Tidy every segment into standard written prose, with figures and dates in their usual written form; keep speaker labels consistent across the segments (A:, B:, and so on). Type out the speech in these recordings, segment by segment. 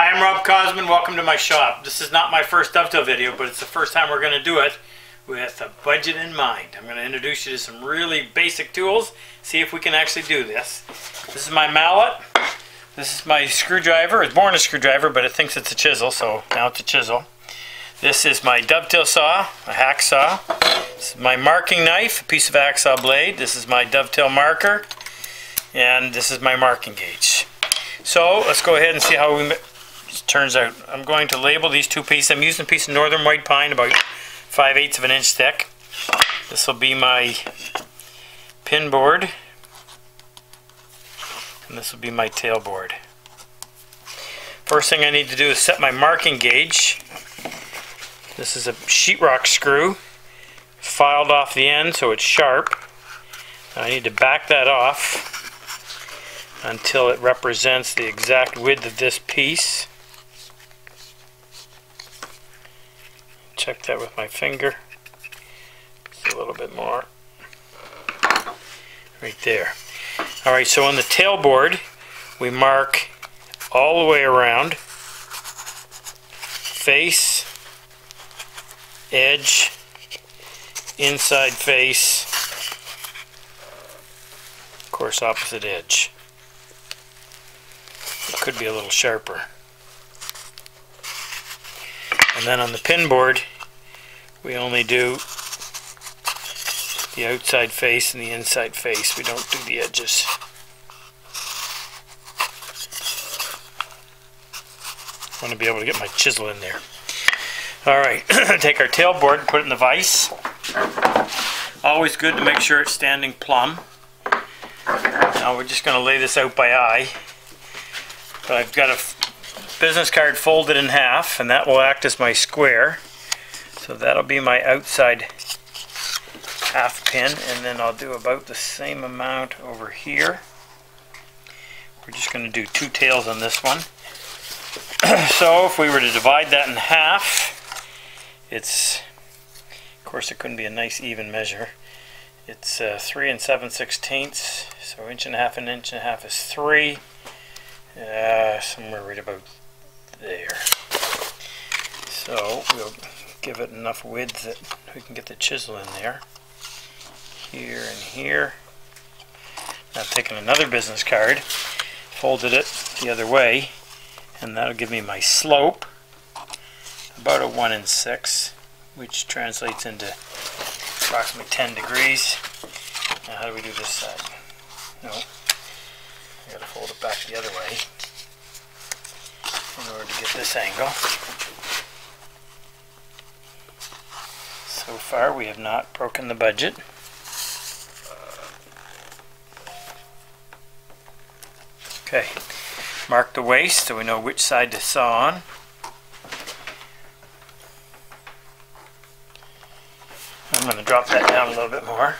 A: Hi, I'm Rob Cosman. Welcome to my shop. This is not my first dovetail video, but it's the first time we're going to do it with a budget in mind. I'm going to introduce you to some really basic tools, see if we can actually do this. This is my mallet. This is my screwdriver. It's born a screwdriver, but it thinks it's a chisel, so now it's a chisel. This is my dovetail saw, a hacksaw. This is my marking knife, a piece of hacksaw blade. This is my dovetail marker, and this is my marking gauge. So let's go ahead and see how it turns out. I'm going to label these two pieces. I'm using a piece of northern white pine, about 5/8 of an inch thick. This will be my pin board, and this will be my tail board. First thing I need to do is set my marking gauge. This is a sheetrock screw, filed off the end so it's sharp. I need to back that off until it represents the exact width of this piece. Check that with my finger. Just a little bit more. Right there. Alright, so on the tail board, we mark all the way around. Face, edge, inside face, of course opposite edge. It could be a little sharper. And then on the pin board, we only do the outside face and the inside face. We don't do the edges. I want to be able to get my chisel in there. Alright, take our tail board and put it in the vise. Always good to make sure it's standing plumb. Now we're just going to lay this out by eye. But I've got a business card folded in half, and that will act as my square. So that'll be my outside half pin, and then I'll do about the same amount over here. We're just going to do two tails on this one. So if we were to divide that in half, it's, of course it couldn't be a nice even measure. It's 3 7/16, so inch and a half is 3. Somewhere right about there. So we'll give it enough width that we can get the chisel in there. Here and here. Now I've taken another business card, folded it the other way, and that'll give me my slope, about a 1 6, which translates into approximately 10 degrees. Now how do we do this side? No, I gotta fold it back the other way in order to get this angle. So far we have not broken the budget. Okay, mark the waist so we know which side to saw on. I'm going to drop that down a little bit more.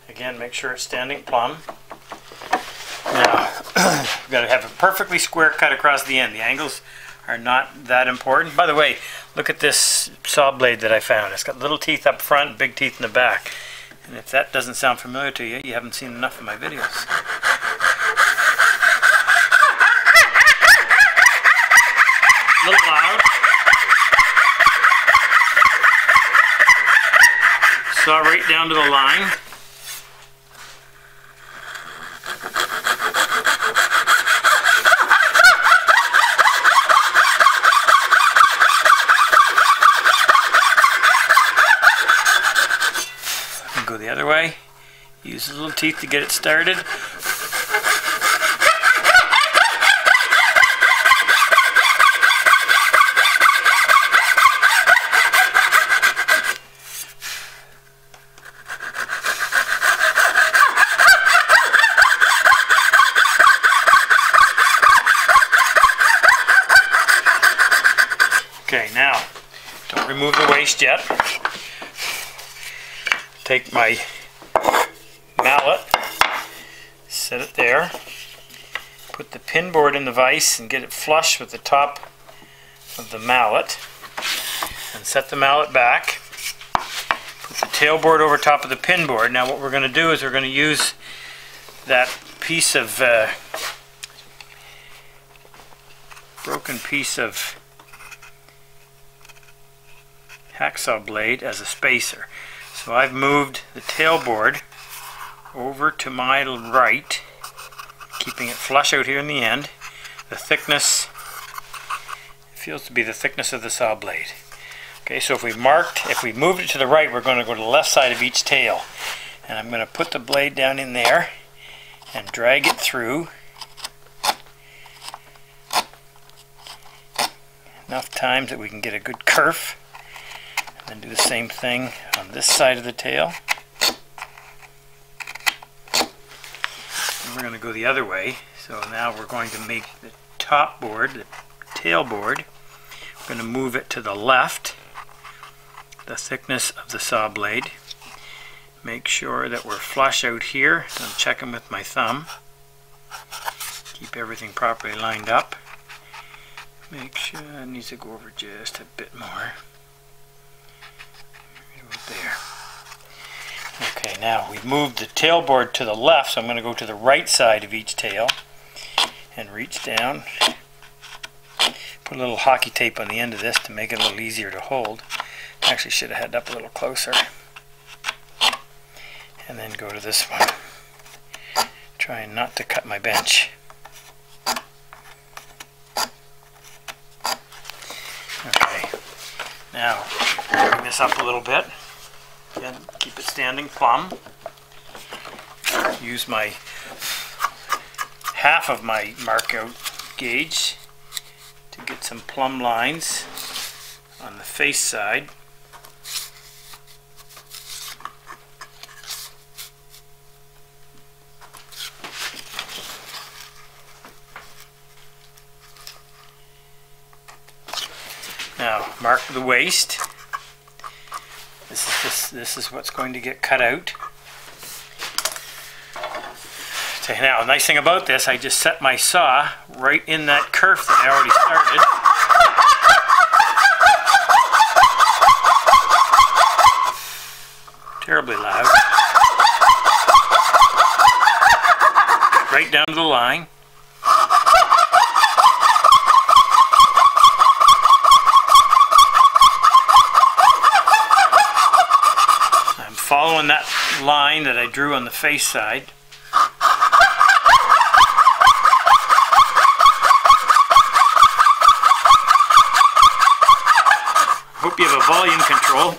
A: Again, make sure it's standing plumb. Now, we've got to have a perfectly square cut across the end. The angles are not that important. By the way, look at this saw blade that I found. It's got little teeth up front, big teeth in the back. And if that doesn't sound familiar to you, you haven't seen enough of my videos. A little loud. Saw right down to the line. And go the other way. Use the little teeth to get it started. Okay, now, don't remove the waist yet. Take my mallet, set it there, put the pin board in the vise and get it flush with the top of the mallet, and set the mallet back. Put the tail board over top of the pin board. Now what we're going to do is we're going to use that piece of broke broken piece of hacksaw blade as a spacer. So I've moved the tailboard over to my right, keeping it flush out here in the end. The thickness feels to be the thickness of the saw blade. Okay, so if we moved it to the right, we're going to go to the left side of each tail. And I'm going to put the blade down in there and drag it through enough times that we can get a good kerf. And then do the same thing on this side of the tail. And we're going to go the other way. So now we're going to make the top board, the tail board, we're going to move it to the left, the thickness of the saw blade. Make sure that we're flush out here. So I'm checking with my thumb. Keep everything properly lined up. Make sure it needs to go over just a bit more. Right there. Okay, now we've moved the tailboard to the left, so I'm going to go to the right side of each tail and reach down. Put a little hockey tape on the end of this to make it a little easier to hold. Actually should have had it up a little closer. And then go to this one. Trying not to cut my bench. Okay, now bring this up a little bit. Again, keep it standing plumb. Use my half of my mark out gauge to get some plumb lines on the face side. Now mark the waist. This is what's going to get cut out. So now, the nice thing about this, I just set my saw right in that kerf that I already started. Terribly loud. Right down to the line. I'm following that line that I drew on the face side. Hope you have a volume control.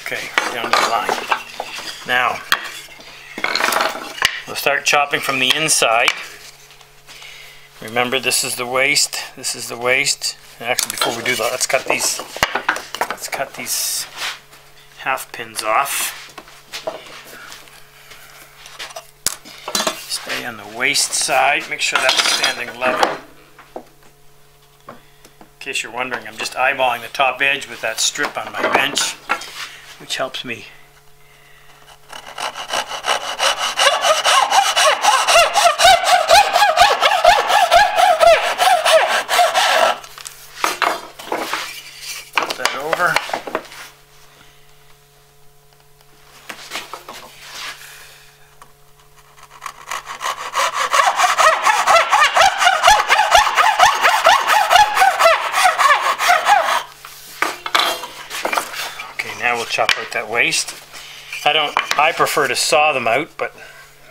A: Okay, down to the line. Now, we'll start chopping from the inside. Remember, this is the waist. This is the waist. And actually, before we do that, let's cut these half pins off. Stay on the waist side. Make sure that's standing level. In case you're wondering, I'm just eyeballing the top edge with that strip on my bench, which helps me. Put that over. Now we'll chop out that waist. I prefer to saw them out, but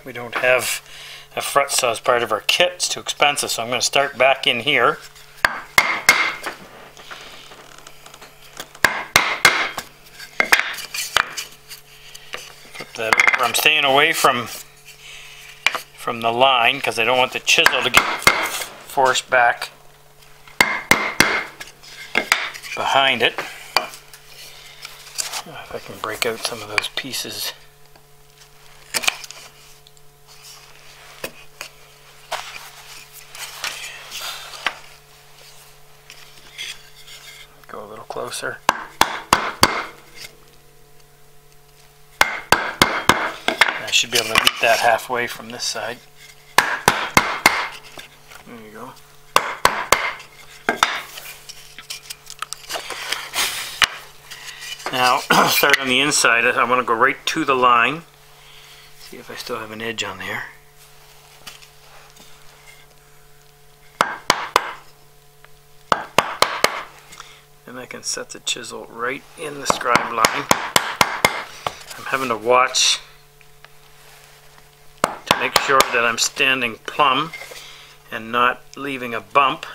A: we don't have a fret saw as part of our kit. It's too expensive, so I'm going to start back in here. Flip that over. I'm staying away from the line because I don't want the chisel to get forced back behind it. If I can break out some of those pieces. Go a little closer. I should be able to meet that halfway from this side. There you go. Now, start on the inside. I want to go right to the line. See if I still have an edge on there. And I can set the chisel right in the scribe line. I'm having to watch to make sure that I'm standing plumb and not leaving a bump.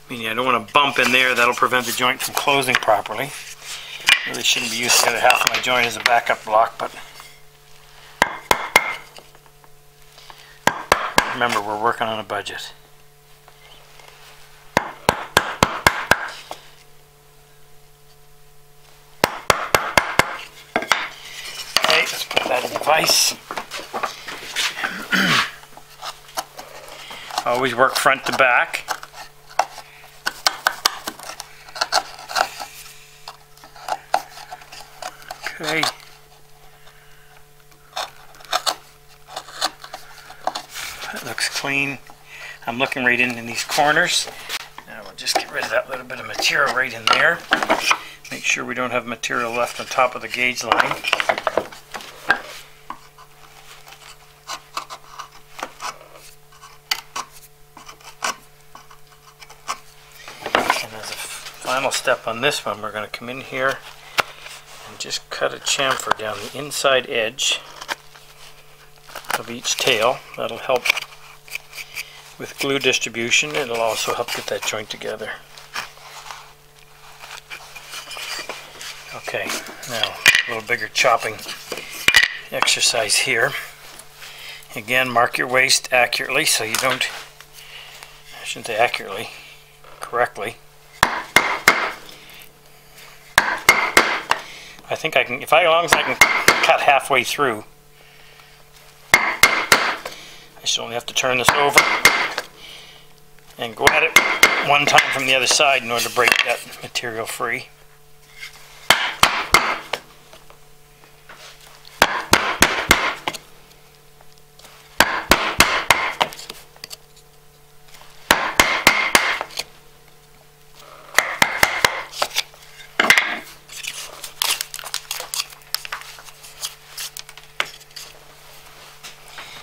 A: Meaning I don't want to bump in there, that'll prevent the joint from closing properly. Really shouldn't be using the other half of my joint as a backup block, but remember, we're working on a budget. Okay, let's put that in the vise. Always work front to back. Okay. That looks clean. I'm looking right in these corners. Now we'll just get rid of that little bit of material right in there. Make sure we don't have material left on top of the gauge line. And as a final step on this one, we're going to come in here and just cut a chamfer down the inside edge of each tail. That'll help with glue distribution. It'll also help get that joint together. Okay, now a little bigger chopping exercise here. Again, mark your waist accurately so you don't, I shouldn't say accurately, correctly. I think I can, as long as I can cut halfway through. I just only have to turn this over and go at it one time from the other side in order to break that material free.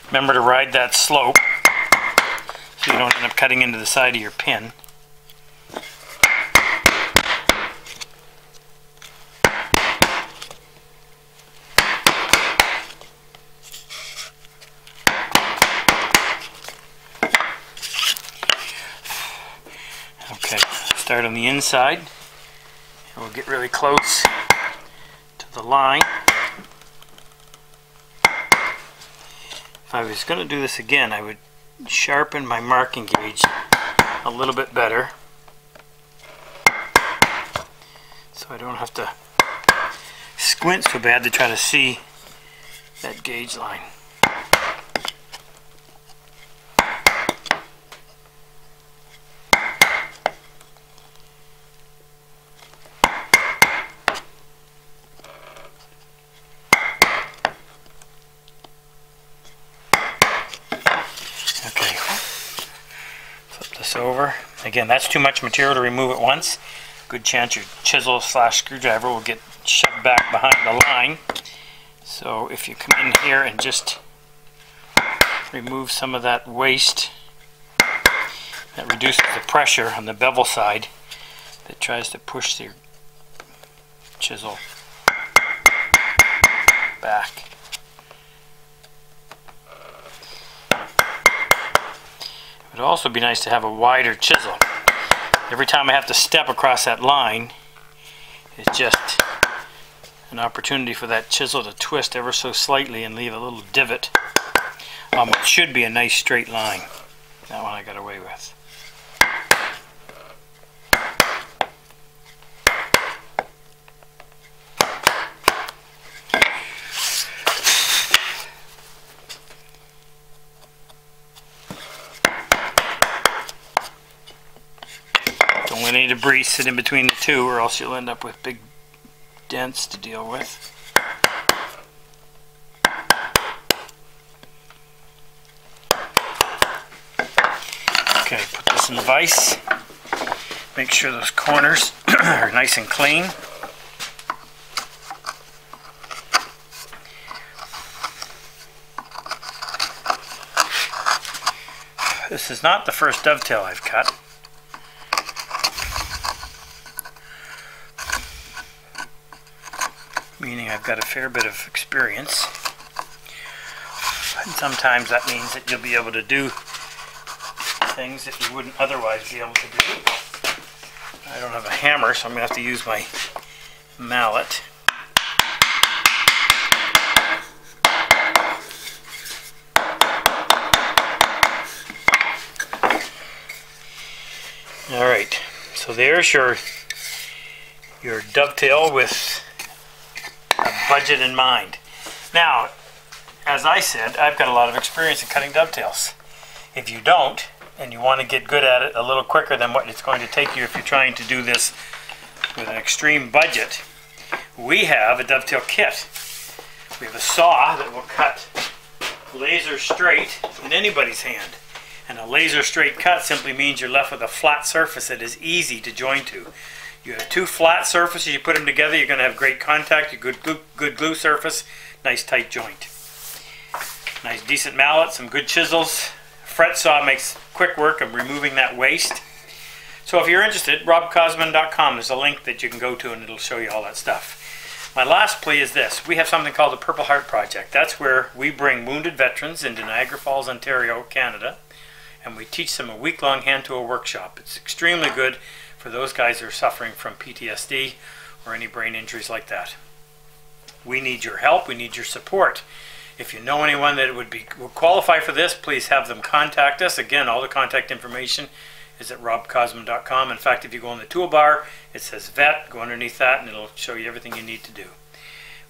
A: Remember to ride that slope so you don't end up cutting into the side of your pin. Okay, start on the inside and we'll get really close to the line. If I was going to do this again, I would sharpen my marking gauge a little bit better so I don't have to squint so bad to try to see that gauge line. Over. Again, that's too much material to remove at once. Good chance your chisel/screwdriver will get shoved back behind the line. So if you come in here and just remove some of that waste, that reduces the pressure on the bevel side that tries to push the chisel back. It would also be nice to have a wider chisel. Every time I have to step across that line, it's just an opportunity for that chisel to twist ever so slightly and leave a little divot. It should be a nice straight line. That one I got away with. Don't let any debris sit in between the two or else you'll end up with big dents to deal with. Okay, put this in the vise. Make sure those corners are nice and clean. This is not the first dovetail I've cut. Meaning I've got a fair bit of experience. And sometimes that means that you'll be able to do things that you wouldn't otherwise be able to do. I don't have a hammer, so I'm going to have to use my mallet. Alright, so there's your dovetail with a budget in mind. Now, as I said, I've got a lot of experience in cutting dovetails. If you don't, and you want to get good at it a little quicker than what it's going to take you if you're trying to do this with an extreme budget, we have a dovetail kit. We have a saw that will cut laser straight in anybody's hand. And a laser straight cut simply means you're left with a flat surface that is easy to join to. You have two flat surfaces, you put them together, you're going to have great contact, a good glue surface, nice tight joint. Nice decent mallet, some good chisels. Fret saw makes quick work of removing that waste. So if you're interested, RobCosman.com, there's a link that you can go to and it'll show you all that stuff. My last plea is this: we have something called the Purple Heart Project. That's where we bring wounded veterans into Niagara Falls, Ontario, Canada, and we teach them a week-long hand-tool workshop. It's extremely good for those guys who are suffering from PTSD or any brain injuries like that. We need your help, we need your support. If you know anyone that would qualify for this, please have them contact us. Again, all the contact information is at RobCosman.com. In fact, if you go in the toolbar, it says VET, go underneath that and it'll show you everything you need to do.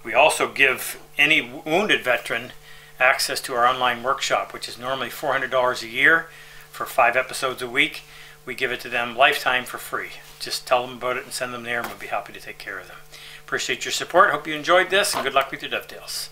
A: We also give any wounded veteran access to our online workshop, which is normally $400 a year for 5 episodes a week. We give it to them lifetime for free. Just tell them about it and send them there and we'll be happy to take care of them. Appreciate your support. Hope you enjoyed this and good luck with your dovetails.